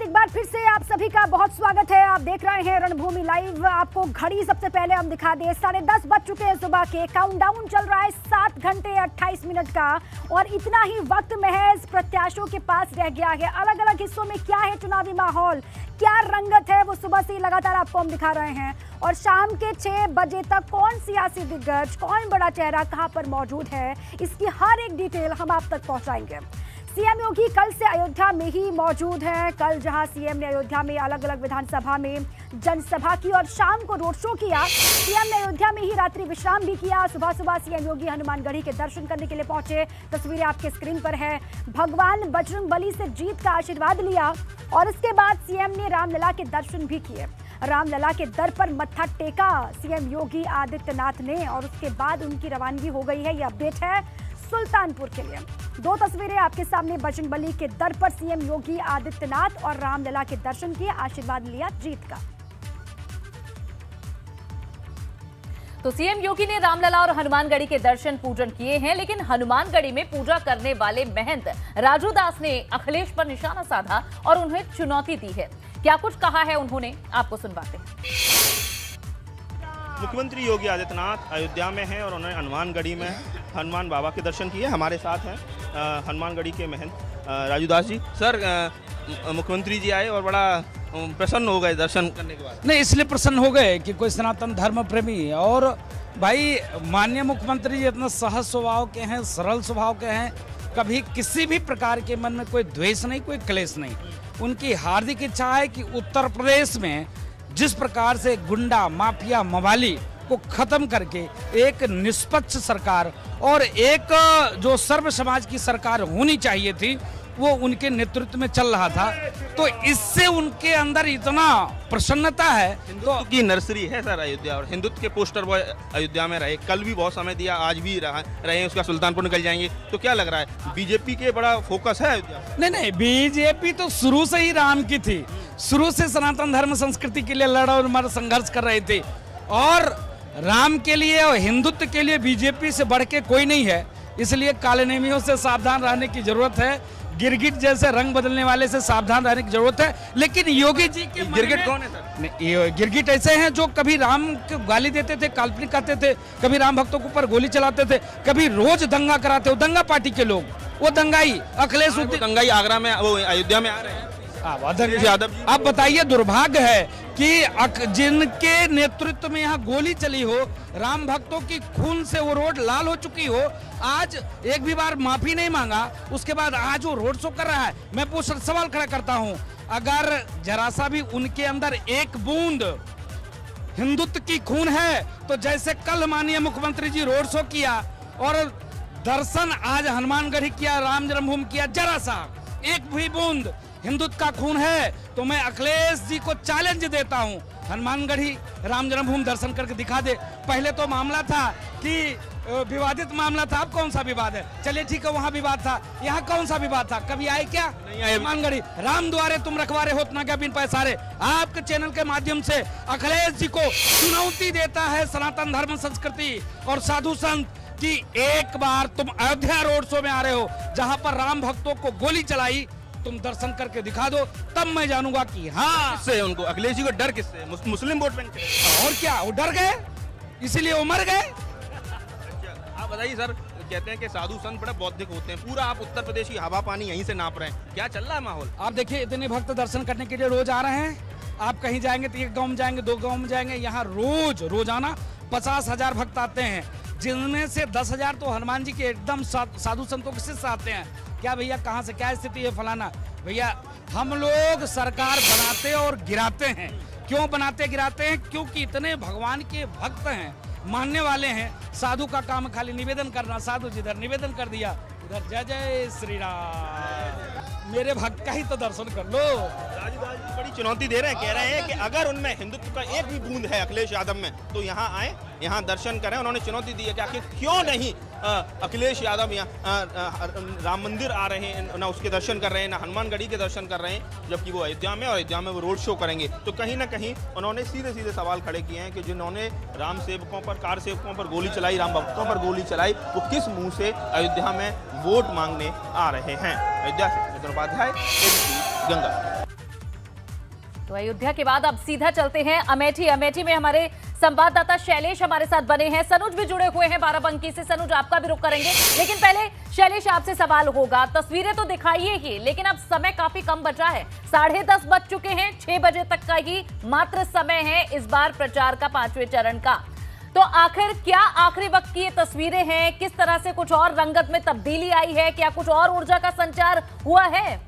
एक बार फिर से आप सभी का बहुत स्वागत है। आप देख रहे हैं रणभूमि लाइव। आपको घड़ी सबसे पहले हम दिखा दें, 10:30 बज चुके हैं सुबह के। काउंटडाउन चल रहा है 7 घंटे 28 मिनट का और इतना ही वक्त महज प्रत्याशियों के पास रह गया है। अलग अलग हिस्सों में क्या है चुनावी माहौल, क्या रंगत है, वो सुबह से लगातार आपको हम दिखा रहे हैं। और शाम के 6 बजे तक कौन सियासी दिग्गज, कौन बड़ा चेहरा कहां पर मौजूद है, इसकी हर एक डिटेल हम आप तक पहुंचाएंगे। सीएम योगी कल से अयोध्या में ही मौजूद हैं। कल जहां सीएम ने अयोध्या में अलग अलग विधानसभा में जनसभा की और शाम को रोड शो किया, सीएम ने अयोध्या में ही रात्रि विश्राम भी किया। सुबह सुबह सीएम योगी हनुमानगढ़ी के दर्शन करने के लिए पहुंचे। तस्वीरें आपके स्क्रीन पर है। भगवान बजरंगबली से जीत का आशीर्वाद लिया और इसके बाद सीएम ने रामलला के दर्शन भी किए। रामलला के दर पर मत्था टेका सीएम योगी आदित्यनाथ ने और उसके बाद उनकी रवानगी हो गई है। यह अपडेट है सुल्तानपुर के लिए। 2 तस्वीरें आपके सामने। बजरंगबली के दर पर सीएम योगी आदित्यनाथ और रामलला के दर्शन किए, आशीर्वाद लिया जीत का। तो सीएम योगी ने रामलला और हनुमानगढ़ी के दर्शन पूजन किए हैं, लेकिन हनुमानगढ़ी में पूजा करने वाले महंत राजू दास ने अखिलेश पर निशाना साधा और उन्हें चुनौती दी है। क्या कुछ कहा है उन्होंने, आपको सुनवाते हैं। मुख्यमंत्री योगी आदित्यनाथ अयोध्या में हैं और उन्होंने हनुमानगढ़ी में हनुमान बाबा के दर्शन किए। हमारे साथ हैं हनुमानगढ़ी के महंत राजू दास जी। सर, मुख्यमंत्री जी आए और बड़ा प्रसन्न हो गए दर्शन करने के बाद। नहीं, इसलिए प्रसन्न हो गए कि कोई सनातन धर्म प्रेमी और भाई माननीय मुख्यमंत्री जी इतना सहज स्वभाव के हैं, सरल स्वभाव के हैं। कभी किसी भी प्रकार के मन में कोई द्वेष नहीं, कोई क्लेश नहीं। उनकी हार्दिक इच्छा है कि उत्तर प्रदेश में जिस प्रकार से गुंडा माफिया मवाली को खत्म करके एक निष्पक्ष सरकार और एक जो सर्व समाज की सरकार होनी चाहिए थी, वो उनके नेतृत्व में चल रहा था। तो इससे उनके अंदर इतना प्रसन्नता है। हिंदुत्व की नर्सरी है सर अयोध्या, और हिंदुत्व के पोस्टर बॉय अयोध्या में रहे। कल भी बहुत समय दिया, आज भी रहे। उसका सुल्तानपुर निकल जाएंगे। तो क्या लग रहा है, बीजेपी के बड़ा फोकस है अयोध्या? नहीं, बीजेपी तो शुरू से ही राम की थी। शुरू से सनातन धर्म संस्कृति के लिए लड़ और मर संघर्ष कर रहे थे और राम के लिए और हिंदुत्व के लिए बीजेपी से बढ़ के कोई नहीं है। इसलिए कालेनेमियों से सावधान रहने की जरूरत है। गिरगिट जैसे रंग बदलने वाले से सावधान रहने की जरूरत है। लेकिन योगी जी के गिरगिट कौन है सर? गिरगिट ऐसे हैं जो कभी राम को गाली देते थे, काल्पनिक कहते थे, कभी राम भक्तों के ऊपर गोली चलाते थे, कभी रोज दंगा कराते हो। दंगा पार्टी के लोग, वो दंगाई अखिलेश दंगाई आगरा में, वो अयोध्या में आ रहे हैं। आप बताइए, दुर्भाग्य है कि जिनके नेतृत्व में यहाँ गोली चली हो, राम भक्तों की खून से वो रोड लाल हो चुकी हो, आज एक भी बार माफी नहीं मांगा, उसके बाद आज वो रोड शो कर रहा है। मैं सवाल खड़ा करता हूँ, अगर जरा सा भी उनके अंदर एक बूंद हिंदुत्व की खून है, तो जैसे कल माननीय मुख्यमंत्री जी रोड शो किया और दर्शन आज हनुमानगढ़ी किया, राम जन्मभूमि किया, जरा सा एक भी बूंद हिंदुत्व का खून है, तो मैं अखिलेश जी को चैलेंज देता हूं, हनुमानगढ़ी राम जन्मभूमि दर्शन करके दिखा दे। पहले तो मामला था कि विवादित मामला था, अब कौन सा विवाद है? चलिए ठीक है, वहां विवाद था, यहाँ कौन सा विवाद था? कभी आए क्या? नहीं आए। हनुमानगढ़ी राम द्वारे तुम रखवारे होत ना क्या बिन पैसारे। आपके चैनल के माध्यम से अखिलेश जी को चुनौती देता है सनातन धर्म संस्कृति और साधु संत कि एक बार तुम अयोध्या रोड शो में आ रहे हो, जहां पर राम भक्तों को गोली चलाई, तुम दर्शन करके दिखा दो, तब मैं जानूंगा कि हाँ। किससे उनको, अखिलेश जी को डर किससे? मुस्लिम वोट बैंक से। और क्या, वो डर गए, इसीलिए वो मर गए। आप बताइए सर, कहते हैं कि साधु संत बड़े बौद्धिक होते हैं। पूरा आप उत्तर प्रदेश की हवा पानी यहीं से नाप रहे हैं, क्या चल रहा है माहौल? आप देखिए, इतने भक्त दर्शन करने के लिए रोज आ रहे हैं। आप कहीं जाएंगे तो 1 गाँव में जाएंगे, 2 गाँव में जाएंगे, यहाँ रोजाना 50,000 भक्त आते हैं, जिनमें से 10,000 तो हनुमान जी के एकदम साधु संतों के शिष्य आते हैं। क्या भैया, कहाँ से क्या स्थिति है फलाना? भैया, हम लोग सरकार बनाते और गिराते हैं। क्यों बनाते गिराते हैं? क्योंकि इतने भगवान के भक्त हैं, मानने वाले हैं। साधु का काम खाली निवेदन करना। साधु जिधर निवेदन कर दिया, उधर जय जय श्री राम। मेरे भक्त का ही तो दर्शन कर लो। राजू दास जी बड़ी चुनौती दे रहे हैं, कह रहे हैं कि अगर उनमें हिंदुत्व का एक भी बूंद है अखिलेश यादव में, तो यहाँ आए, यहाँ दर्शन करें। उन्होंने चुनौती दी है कि आखिर क्यों नहीं अखिलेश यादव यहाँ राम मंदिर आ रहे हैं, ना उसके दर्शन कर रहे हैं, ना हनुमानगढ़ी के दर्शन कर रहे हैं, जबकि वो अयोध्या में, और अयोध्या में वो रोड शो करेंगे। तो कहीं ना कहीं उन्होंने सीधे सीधे सवाल खड़े किए हैं कि जिन्होंने राम सेवकों पर, कार सेवकों पर गोली चलाई, राम भक्तों पर गोली चलाई, वो किस मुंह से अयोध्या में वोट मांगने आ रहे हैं। अयोध्या से उपाध्याय, गंगा। तो अयोध्या के बाद अब सीधा चलते हैं अमेठी। अमेठी में हमारे संवाददाता शैलेश हमारे साथ बने हैं, सनुज भी जुड़े हुए हैं बाराबंकी से। सनुज, आपका भी रुख करेंगे, लेकिन पहले शैलेश आपसे सवाल होगा। तस्वीरें तो दिखाइए ही, लेकिन अब समय काफी कम बचा है, 10:30 बज चुके हैं, 6 बजे तक का ही मात्र समय है इस बार प्रचार का 5वें चरण का। तो आखिर क्या आखिरी वक्त की ये तस्वीरें हैं? किस तरह से कुछ और रंगत में तब्दीली आई है? क्या कुछ और ऊर्जा का संचार हुआ है?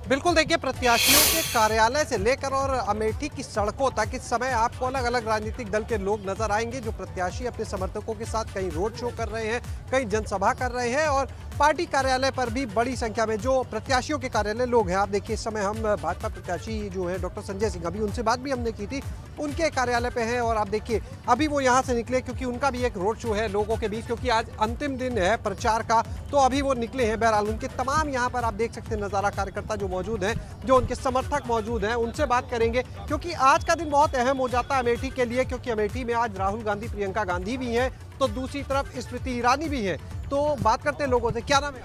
बिल्कुल, देखिए, प्रत्याशियों के कार्यालय से लेकर और अमेठी की सड़कों तक इस समय आपको अलग अलग राजनीतिक दल के लोग नजर आएंगे, जो प्रत्याशी अपने समर्थकों के साथ कहीं रोड शो कर रहे हैं, कहीं जनसभा कर रहे हैं, और पार्टी कार्यालय पर भी बड़ी संख्या में जो प्रत्याशियों के कार्यालय लोग हैं। आप देखिए, इस समय हम भाजपा प्रत्याशी जो है डॉक्टर संजय सिंह, अभी उनसे बात भी हमने की थी, उनके कार्यालय पे हैं, और आप देखिए अभी वो यहाँ से निकले क्योंकि उनका भी एक रोड शो है लोगों के बीच, क्योंकि आज अंतिम दिन है प्रचार का, तो अभी वो निकले हैं। बहरहाल उनके तमाम यहाँ पर आप देख सकते हैं नज़ारा, कार्यकर्ता जो मौजूद हैं, जो उनके समर्थक मौजूद हैं, उनसे बात करेंगे, क्योंकि आज का दिन बहुत अहम हो जाता है अमेठी के लिए, क्योंकि अमेठी में आज राहुल गांधी, प्रियंका गांधी भी हैं, तो दूसरी तरफ स्मृति ईरानी भी है। तो बात करते हैं लोगों से। क्या नाम है?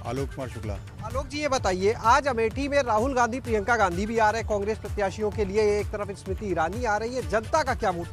आलोक कुमार शुक्ला। आलोक जी, ये बताइए, आज अमेठी में राहुल गांधी, प्रियंका गांधी भी आ रहे हैं कांग्रेस प्रत्याशियों के लिए, एक तरफ स्मृति ईरानी आ रही है, जनता का क्या मूड?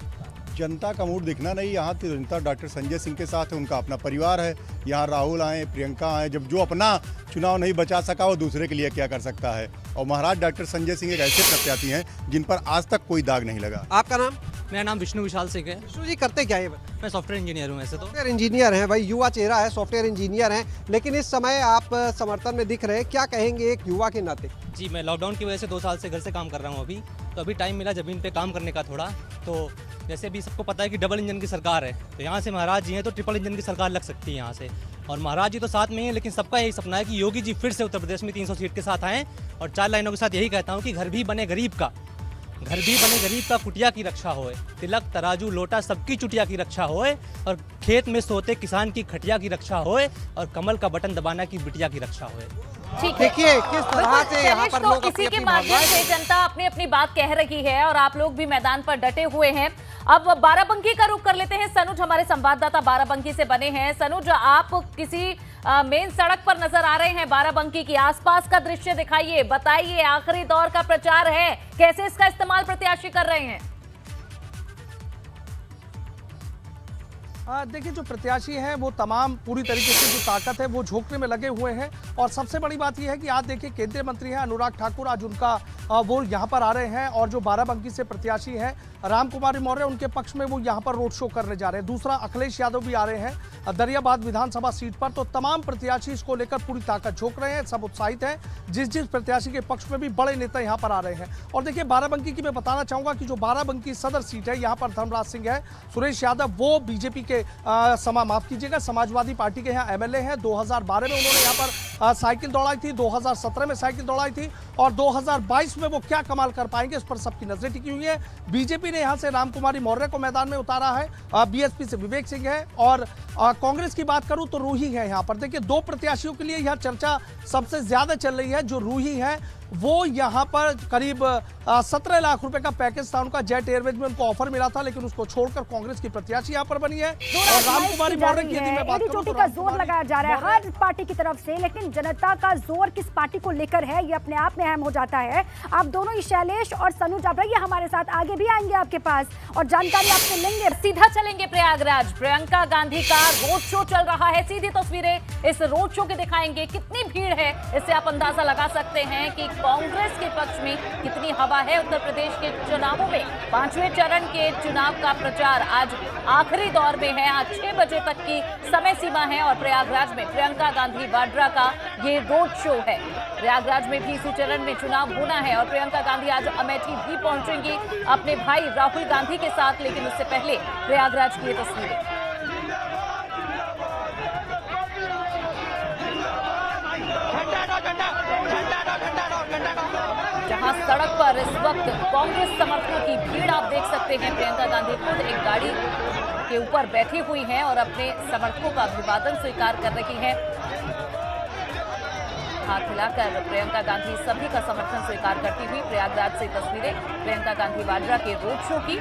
जनता का मूड दिखना नहीं, यहाँ तो जनता डॉक्टर संजय सिंह के साथ है, उनका अपना परिवार है। यहाँ राहुल आए, प्रियंका आए, जब जो अपना चुनाव नहीं बचा सका वो दूसरे के लिए क्या कर सकता है। और महाराज डॉक्टर संजय सिंह एक ऐसे प्रत्याशी हैं जिन पर आज तक कोई दाग नहीं लगा। आपका नाम? मेरा नाम विष्णु विशाल सिंह है। विष्णु जी, करते क्या है? मैं सॉफ्टवेयर इंजीनियर हूँ। ऐसे तो सॉफ्टवेयर इंजीनियर हैं भाई, युवा चेहरा है, सॉफ्टवेयर इंजीनियर हैं, लेकिन इस समय आप समर्थन में दिख रहे हैं, क्या कहेंगे एक युवा के नाते? जी, मैं लॉकडाउन की वजह से 2 साल से घर से काम कर रहा हूँ अभी, तो अभी टाइम मिला ज़मीन पे काम करने का थोड़ा। तो जैसे अभी सबको पता है कि डबल इंजन की सरकार है, तो यहाँ से महाराज जी हैं तो ट्रिपल इंजन की सरकार लग सकती है यहाँ से, और महाराज जी तो साथ में ही हैं, लेकिन सबका यही सपना है कि योगी जी फिर से उत्तर प्रदेश में 300 सीट के साथ आएँ। और 4 लाइनों के साथ यही कहता हूँ कि घर भी बने गरीब का, घर भी बने गरीब का कुटिया की रक्षा होए, तिलक तराजू लोटा सबकी चुटिया की रक्षा होए, और खेत में सोते किसान की खटिया की रक्षा होए, और कमल का बटन दबाना की बिटिया की रक्षा होए। ठीक है, देखिए किस तरह से यहाँ पर लोग इसी के माध्यम से जनता अपनी अपनी बात कह रही है, और आप लोग भी मैदान पर डटे हुए हैं। अब बाराबंकी का रुख कर लेते हैं। सनुज हमारे संवाददाता बाराबंकी से बने हैं। सनुज, आप किसी मेन सड़क पर नजर आ रहे हैं बाराबंकी की, आसपास का दृश्य दिखाइए, बताइए आखिरी दौर का प्रचार है, कैसे इसका इस्तेमाल प्रत्याशी कर रहे हैं? देखिए, जो प्रत्याशी हैं वो तमाम पूरी तरीके से जो ताकत है वो झोंकने में लगे हुए हैं, और सबसे बड़ी बात यह है कि आज देखिए केंद्रीय मंत्री हैं अनुराग ठाकुर, आज उनका वो यहाँ पर आ रहे हैं, और जो बाराबंकी से प्रत्याशी हैं रामकुमारी मौर्य, उनके पक्ष में वो यहाँ पर रोड शो करने जा रहे हैं। दूसरा अखिलेश यादव भी आ रहे हैं दरियाबाद विधानसभा सीट पर, तो तमाम प्रत्याशी इसको लेकर पूरी ताकत झोंक रहे हैं, सब उत्साहित हैं, जिस प्रत्याशी के पक्ष में भी बड़े नेता यहाँ पर आ रहे हैं। और देखिए बाराबंकी की मैं बताना चाहूँगा कि जो बाराबंकी सदर सीट है, यहाँ पर धर्मराज सिंह है, सुरेश यादव वो बीजेपी के माफ कीजिएगा समाजवादी पार्टी के यहाँ एमएलए हैं। 2012 में उन्होंने यहाँ पर साइकिल दौड़ाई थी, 2017 में साइकिल दौड़ाई थी, और 2022 में वो क्या कमाल कर पाएंगे इस पर सबकी नजरें टिकी हुई है। बीजेपी ने यहाँ से रामकुमारी मौर्य को मैदान में उतारा है, बीएसपी से विवेक सिंह है, और कांग्रेस की बात करूं तो रूही है। यहाँ पर देखिए 2 प्रत्याशियों के लिए यहाँ चर्चा सबसे ज्यादा चल रही है। जो रूही है वो यहाँ पर करीब 17 लाख रुपए का पैकेज था उनका, जेट एयरवेज में उनको ऑफर मिला था, लेकिन उसको छोड़कर कांग्रेस की प्रत्याशी यहाँ पर बनी है। और रामकुमारी मौर्य की यदि मैं बात करूं तो का जोर लगाया जा रहा है हर पार्टी की तरफ से, लेकिन जनता का जोर किस पार्टी को लेकर है ये अपने आप में अहम हो जाता है। आप दोनों ही शैलेश और सनुज आप रहिए हमारे साथ, आगे भी आएंगे आपके पास और जानकारी आपसे लेंगे। सीधा चलेंगे प्रयागराज, प्रियंका गांधी का रोड शो चल रहा है, सीधी तस्वीरें इस रोड शो की दिखाएंगे। कितनी भीड़ है इससे आप अंदाजा लगा सकते हैं कि कांग्रेस के पक्ष में कितनी हवा है। उत्तर प्रदेश के चुनावों में 5वें चरण के चुनाव का प्रचार आज आखिरी दौर में है। आज 6 बजे तक की समय सीमा है और प्रयागराज में प्रियंका गांधी वाड्रा का ये रोड शो है। प्रयागराज में भी इसी चरण में चुनाव होना है और प्रियंका गांधी आज अमेठी भी पहुंचेंगी अपने भाई राहुल गांधी के साथ, लेकिन उससे पहले प्रयागराज की ये तस्वीरें। जहां सड़क पर इस वक्त कांग्रेस समर्थकों की भीड़ आप देख सकते हैं। प्रियंका गांधी खुद एक गाड़ी के ऊपर बैठी हुई हैं और अपने समर्थकों का अभिवादन स्वीकार कर रही हैं। हाथ हिलाकर प्रियंका गांधी सभी का समर्थन स्वीकार करती हुई। प्रयागराज से तस्वीरें प्रियंका गांधी वाड्रा के रोड शो की।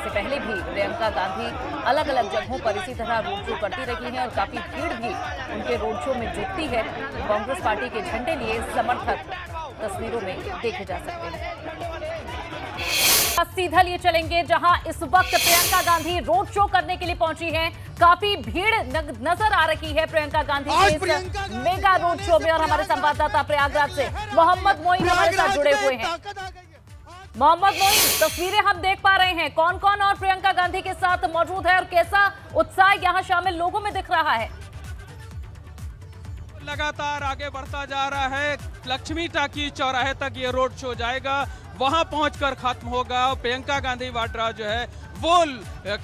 इससे पहले भी प्रियंका गांधी अलग अलग जगहों पर इसी तरह रोड शो करती रही हैं और काफी भीड़ भी उनके रोड शो में जुटती है। कांग्रेस पार्टी के झंडे लिए समर्थक तस्वीरों में देखे जा सकते हैं। सीधा लिए चलेंगे जहां इस वक्त प्रियंका गांधी रोड शो करने के लिए पहुंची हैं। काफी भीड़ नजर आ रही है प्रियंका गांधी के इस मेगा रोड शो में और हमारे संवाददाता प्रयागराज से मोहम्मद मोइन हमारे साथ जुड़े हुए हैं। मोहम्मद मोइन, तस्वीरें हम देख पा रहे हैं, कौन कौन और प्रियंका गांधी के साथ मौजूद है और कैसा उत्साह यहां शामिल लोगों में दिख रहा है? लगातार आगे बढ़ता जा रहा है। लक्ष्मी टाकी चौराहे तक ये रोड शो जाएगा, वहां पहुंचकर खत्म होगा। प्रियंका गांधी वाड्रा जो है वो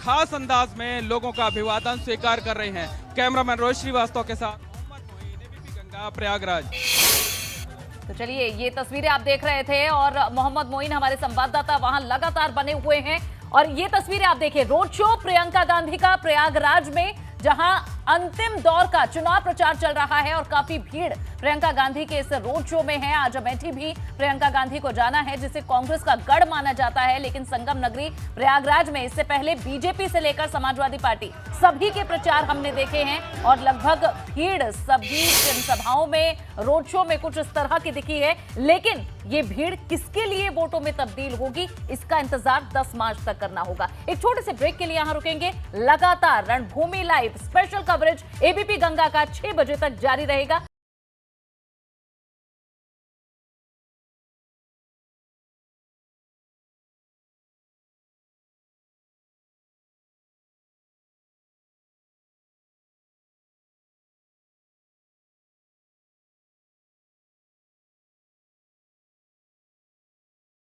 खास अंदाज में लोगों का अभिवादन स्वीकार कर रही हैं। कैमरामैन रोहित श्रीवास्तव के साथ मोहम्मद मोइन, एबीपी गंगा, प्रयागराज। तो चलिए, ये तस्वीरें आप देख रहे थे और मोहम्मद मोइन हमारे संवाददाता वहां लगातार बने हुए हैं और ये तस्वीरें आप देखिए, रोड शो प्रियंका गांधी का प्रयागराज में, जहां अंतिम दौर का चुनाव प्रचार चल रहा है और काफी भीड़ प्रियंका गांधी के इस रोड शो में है। आज अमेठी भी प्रियंका गांधी को जाना है, जिसे कांग्रेस का गढ़ माना जाता है, लेकिन संगम नगरी प्रयागराज में इससे पहले बीजेपी से लेकर समाजवादी पार्टी सभी के प्रचार हमने देखे हैं और लगभग भीड़ सभी जनसभाओं में, रोड शो में कुछ इस तरह की दिखी है। लेकिन ये भीड़ किसके लिए वोटों में तब्दील होगी, इसका इंतजार 10 मार्च तक करना होगा। एक छोटे से ब्रेक के लिए यहां रुकेंगे। लगातार रणभूमि live special coverage ABP Ganga का 6 बजे तक जारी रहेगा।